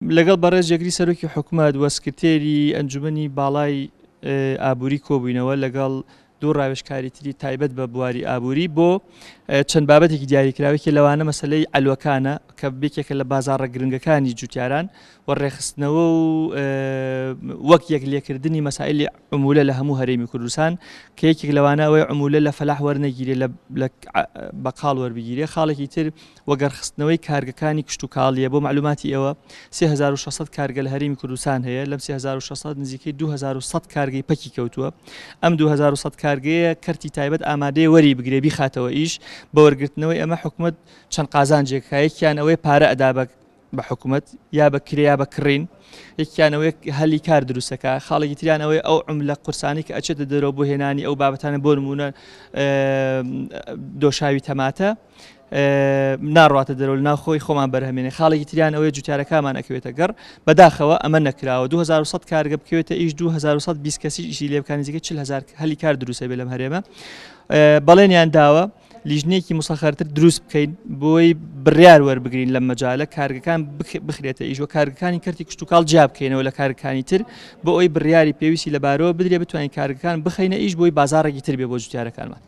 لەگەڵ بەڕێزێگری سەرۆکی حکوومەت وە سکرتێری ئەنجومەنی باڵای ئابووری کۆبووینەوە لەگەڵ دوو ڕاوێژکاری تری تایبەت بە بواری ئابووری بۆ چەند بابەتێکی دیاریکراوێکی لەوانە مەسلەی ئەلوەکانە کە بێکێکە لە بازاڕە گرنگەکانی جوتیاران و ڕێخستنەوە و وەک یەک لێکردنی مەسائلی عمولە لە هەموو هەرێمی کوردستان کە یەکێک لەوانە ئەوەی عمولە لە فەلاح وەرنەگیرێ لە بەقاڵ وەربگیرێ. خاڵێکی تر وەگەڕخستنەوەی کارگەکانی کشت و کاڵیە. بۆ معلوماتی ئێوە 3600 کارگە لە هەرێمی کوردستان هەیە، لەم 3600 نزیکەی 2100 کارگەی پەکی کەوتووە. ئەم 2100 کارگەیە کەرتی تایبەت ئامادەی وەری بگرێ بیخاتەوە ئیش بە وەرگرتنەوەی ئەمە حکوومەت چەند قازانجێکە، یەکیان ئەوەی پارە ئەدا بە حکوومەت یا بە کرێ یا بە کڕین، یەکیانەوەی هەلی کار دروستەکە، خاڵێکی تریان ئەوەی ئەو عملە قورسانی کە ئەچێتە دەرەوە بۆ هێنانی ئەو بابەتانە بۆ نمونە دۆشاوی تەماتە ناڕاتە دەرەوە لە ناوخۆی خۆمان بەرهەمێنێ. خاڵێکی تریان ئەوەی جوتیارەکەمان ئەکەوێتە گەڕ بەداخەوە ئەمە نەکراوە. 2100 کارگە بکەوێتە ئیش 2120 کەسی ئیشی لێ بکات، نزیکەی 40000 هەلی کار دروستە بێ لەم هەرێمە. بەڵێنیان داوە لیژنێکی مسەخەرتر دروست بکەین بۆی بڕیار وەربگرین لەم مەجالە کارگەکان بخرێتە ئیش و کارگەکانی کەرتی کشت و کاڵ جیا بکەینەوە لە کارگەکانی تر بۆ ئەوی بڕیاری پێویستی لەبارەوە بدرێ بتوانین کارگەکان بخەینە ئیش بۆی بازاڕێکی تر بێ بۆ جوتیارەکانمان.